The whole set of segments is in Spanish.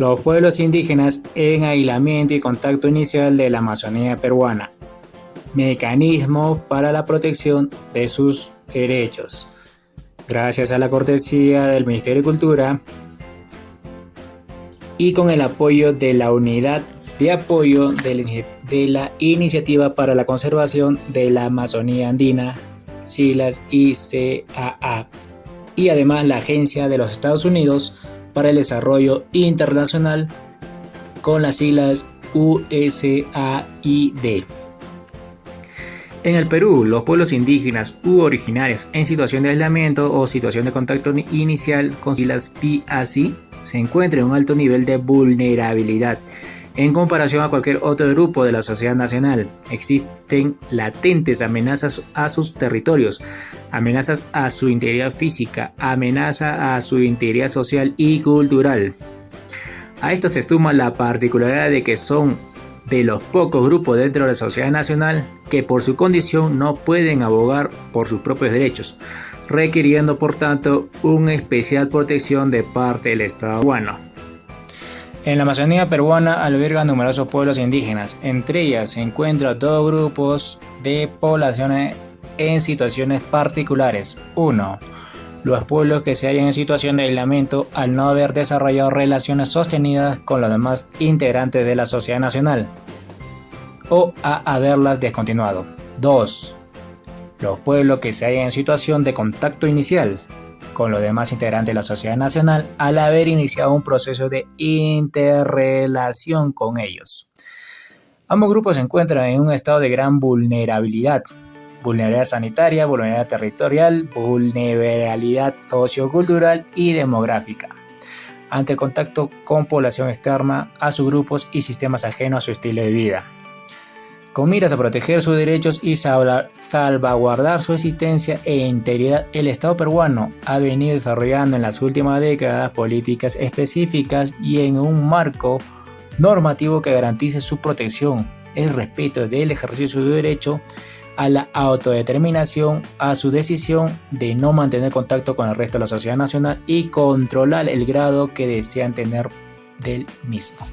Los pueblos indígenas en aislamiento y contacto inicial de la Amazonía peruana. Mecanismo para la protección de sus derechos. Gracias a la cortesía del Ministerio de Cultura y con el apoyo de la Unidad de Apoyo de la Iniciativa para la Conservación de la Amazonía Andina, siglas ICAA, y además la Agencia de los Estados Unidos para el Desarrollo Internacional, con las siglas USAID. En el Perú, los pueblos indígenas u originarios en situación de aislamiento o situación de contacto inicial, con siglas PACI, se encuentran en un alto nivel de vulnerabilidad en comparación a cualquier otro grupo de la sociedad nacional. Existen latentes amenazas a sus territorios, amenazas a su integridad física, amenaza a su integridad social y cultural. A esto se suma la particularidad de que son de los pocos grupos dentro de la sociedad nacional que por su condición no pueden abogar por sus propios derechos, requiriendo por tanto una especial protección de parte del Estado peruano. En la Amazonía peruana albergan numerosos pueblos indígenas. Entre ellas se encuentran dos grupos de poblaciones en situaciones particulares. 1. Los pueblos que se hallan en situación de aislamiento al no haber desarrollado relaciones sostenidas con los demás integrantes de la sociedad nacional o a haberlas descontinuado. 2. Los pueblos que se hallan en situación de contacto inicial con los demás integrantes de la sociedad nacional al haber iniciado un proceso de interrelación con ellos. Ambos grupos se encuentran en un estado de gran vulnerabilidad sanitaria, vulnerabilidad territorial, vulnerabilidad sociocultural y demográfica, ante el contacto con población externa a sus grupos y sistemas ajenos a su estilo de vida. Con miras a proteger sus derechos y salvaguardar su existencia e integridad, el Estado peruano ha venido desarrollando en las últimas décadas políticas específicas y en un marco normativo que garantice su protección, el respeto del ejercicio de su derecho a la autodeterminación, a su decisión de no mantener contacto con el resto de la sociedad nacional y controlar el grado que desean tener del mismo.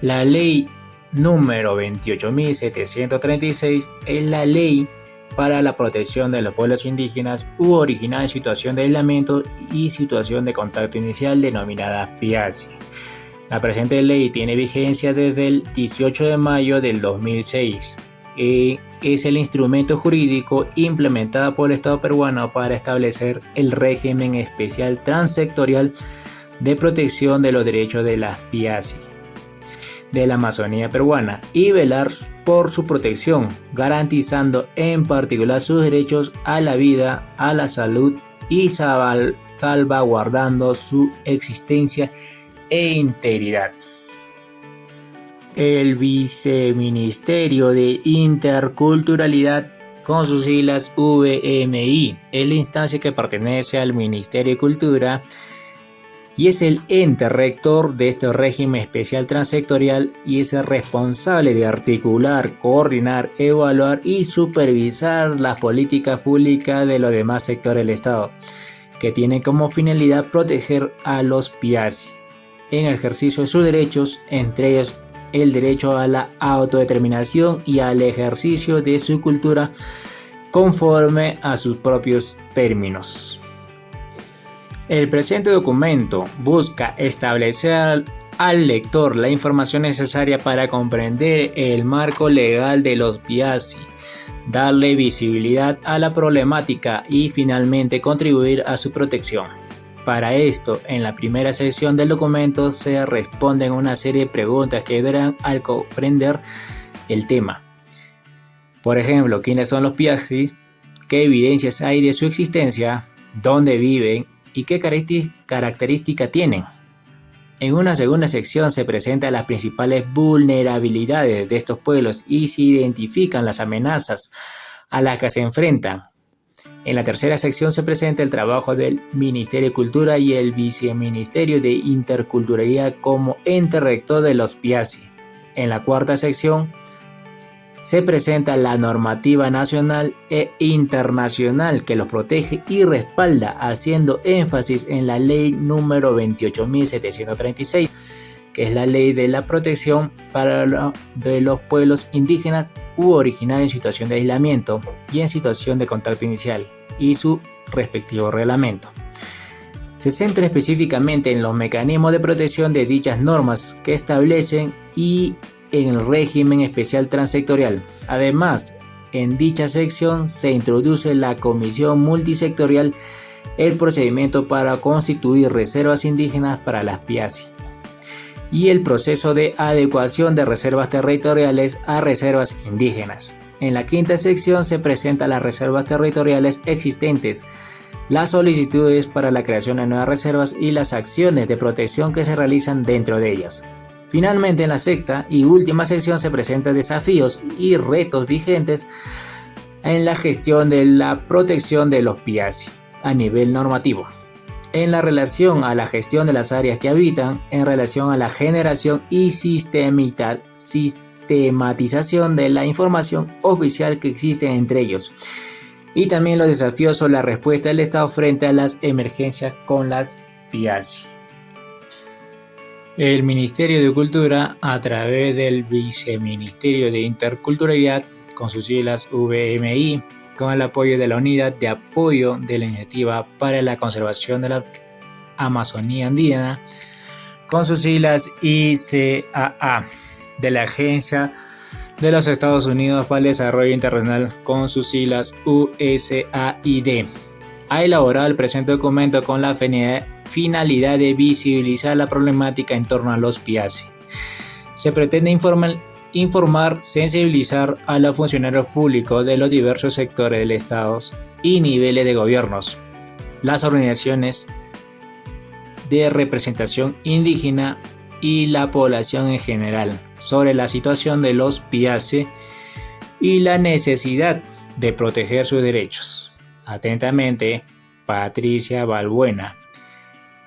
La ley número 28.736 es la ley para la protección de los pueblos indígenas u originarios en situación de aislamiento y situación de contacto inicial, denominada PIACI. La presente ley tiene vigencia desde el 18 de mayo del 2006 y es el instrumento jurídico implementado por el Estado peruano para establecer el régimen especial transsectorial de protección de los derechos de las PIACI de la Amazonía peruana y velar por su protección, garantizando en particular sus derechos a la vida, a la salud y salvaguardando su existencia e integridad. El Viceministerio de Interculturalidad, con sus siglas VMI, es la instancia que pertenece al Ministerio de Cultura y es el ente rector de este régimen especial transsectorial y es el responsable de articular, coordinar, evaluar y supervisar las políticas públicas de los demás sectores del Estado, que tienen como finalidad proteger a los PIACI en el ejercicio de sus derechos, entre ellos el derecho a la autodeterminación y al ejercicio de su cultura conforme a sus propios términos. El presente documento busca establecer al lector la información necesaria para comprender el marco legal de los PIACI, darle visibilidad a la problemática y finalmente contribuir a su protección. Para esto, en la primera sección del documento se responden una serie de preguntas que ayudarán a comprender el tema. Por ejemplo, ¿quiénes son los PIACI? ¿Qué evidencias hay de su existencia? ¿Dónde viven? ¿Y qué características tienen? En una segunda sección se presentan las principales vulnerabilidades de estos pueblos y se identifican las amenazas a las que se enfrentan. En la tercera sección se presenta el trabajo del Ministerio de Cultura y el Viceministerio de Interculturalidad como ente rector de los PIACI. En la cuarta sección se presenta la normativa nacional e internacional que los protege y respalda, haciendo énfasis en la ley número 28.736, que es la ley de la protección de los pueblos indígenas u originarios en situación de aislamiento y en situación de contacto inicial, y su respectivo reglamento. Se centra específicamente en los mecanismos de protección de dichas normas que establecen y en el régimen especial transsectorial. Además, en dicha sección se introduce la comisión multisectorial, el procedimiento para constituir reservas indígenas para las PIACI y el proceso de adecuación de reservas territoriales a reservas indígenas. En la quinta sección se presentan las reservas territoriales existentes, las solicitudes para la creación de nuevas reservas y las acciones de protección que se realizan dentro de ellas. Finalmente, en la sexta y última sección se presentan desafíos y retos vigentes en la gestión de la protección de los PIACI a nivel normativo, en la relación a la gestión de las áreas que habitan, en relación a la generación y sistematización de la información oficial que existe entre ellos, y también los desafíos o la respuesta del Estado frente a las emergencias con las PIACI. El Ministerio de Cultura, a través del Viceministerio de Interculturalidad, con sus siglas VMI, con el apoyo de la Unidad de Apoyo de la Iniciativa para la Conservación de la Amazonía Andina, con sus siglas ICAA, de la Agencia de los Estados Unidos para el Desarrollo Internacional, con sus siglas USAID, ha elaborado el presente documento con la finalidad de visibilizar la problemática en torno a los PIACI. Se pretende informar, sensibilizar a los funcionarios públicos de los diversos sectores del Estado y niveles de gobiernos, las organizaciones de representación indígena y la población en general sobre la situación de los PIACI y la necesidad de proteger sus derechos. Atentamente, Patricia Balbuena,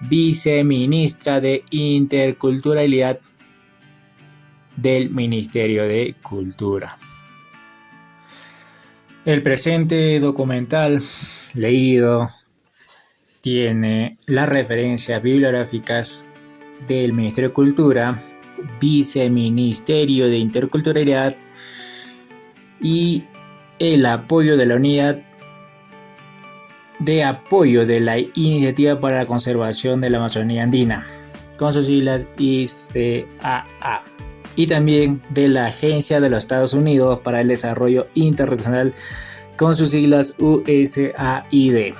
Viceministra de Interculturalidad del Ministerio de Cultura. El presente documental leído tiene las referencias bibliográficas del Ministerio de Cultura, Viceministerio de Interculturalidad y el apoyo de la Unidad de Apoyo de la Iniciativa para la Conservación de la Amazonía Andina, con sus siglas ICAA, y también de la Agencia de los Estados Unidos para el Desarrollo Internacional, con sus siglas USAID.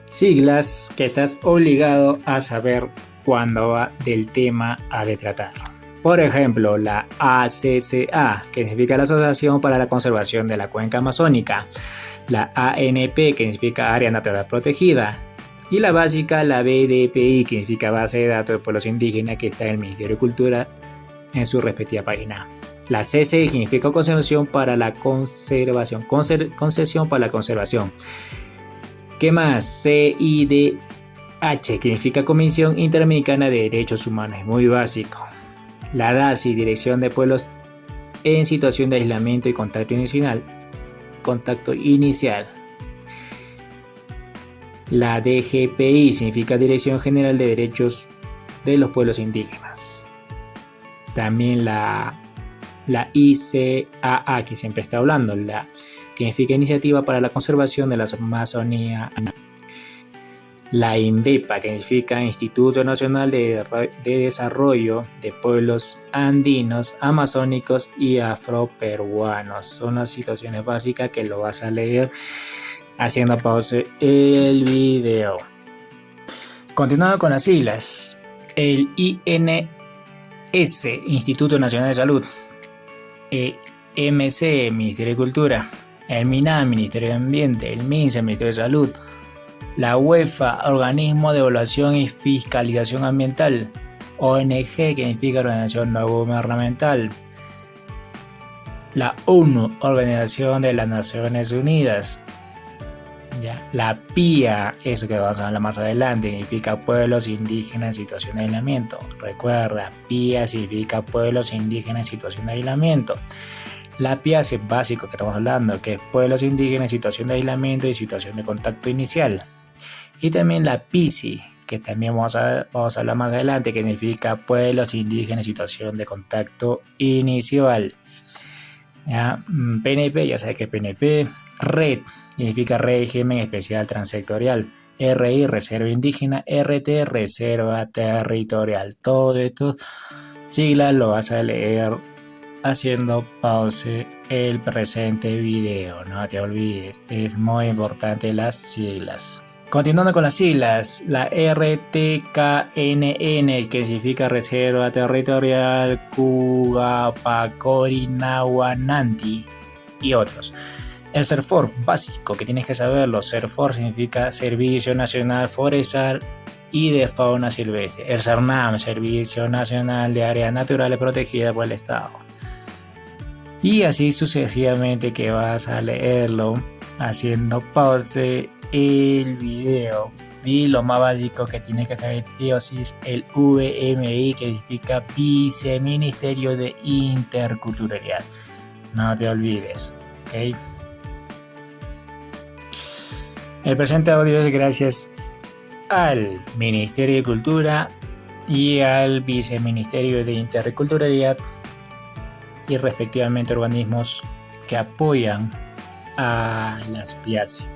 Siglas que estás obligado a saber cuando va del tema a de tratar. Por ejemplo, la ACCA, que significa la Asociación para la Conservación de la Cuenca Amazónica, la ANP, que significa Área Natural Protegida, y la básica, la BDPI, que significa Base de Datos de Pueblos Indígenas, que está en el Ministerio de Cultura en su respectiva página. La CC significa Concesión para la Conservación, Concesión para la Conservación. ¿Qué más? CIDH, que significa Comisión Interamericana de Derechos Humanos, es muy básico. La DACI, Dirección de Pueblos en Situación de Aislamiento y Contacto Inicial. La DGPI significa Dirección General de Derechos de los Pueblos Indígenas. También la ICAA, que siempre está hablando, que significa Iniciativa para la Conservación de la Amazonía. La INDEPA, que significa Instituto Nacional de Desarrollo de Pueblos Andinos, Amazónicos y Afroperuanos. Son las situaciones básicas que lo vas a leer haciendo pausa el video. Continuando con las siglas. El INS, Instituto Nacional de Salud. MC, Ministerio de Cultura. El MINAM, Ministerio de Ambiente. El MINSA, Ministerio de Salud. La UEFA, Organismo de Evaluación y Fiscalización Ambiental. ONG, que significa Organización No Gubernamental. La ONU, Organización de las Naciones Unidas. ¿ya? La PIA, eso que vamos a hablar más adelante, significa pueblos indígenas en situación de aislamiento. Recuerda, PIA significa pueblos indígenas en situación de aislamiento. La PIA es básico que estamos hablando, que es pueblos indígenas en situación de aislamiento y situación de contacto inicial. Y también la PICI, que también vamos a hablar más adelante, que significa pueblos indígenas en situación de contacto inicial. ¿Ya? PNP, ya sabes que PNP. RED significa régimen especial transsectorial. RI, reserva indígena. RT, reserva territorial. Todo esto siglas lo vas a leer haciendo pause el presente video, no te olvides, es muy importante las siglas. Continuando con las siglas, la RTKNN, que significa Reserva Territorial Kugapakori-Nahuananti y otros. El SERFOR básico, que tienes que saberlo. SERFOR significa Servicio Nacional Forestal y de Fauna Silvestre. El SERNAM, Servicio Nacional de Áreas Naturales Protegidas por el Estado. Y así sucesivamente, que vas a leerlo haciendo pause el video. Y lo más básico que tienes que saber sí o sí es el VMI, que significa Viceministerio de Interculturalidad. No te olvides, ¿ok? El presente audio es gracias al Ministerio de Cultura y al Viceministerio de Interculturalidad y respectivamente organismos que apoyan a las PIACI.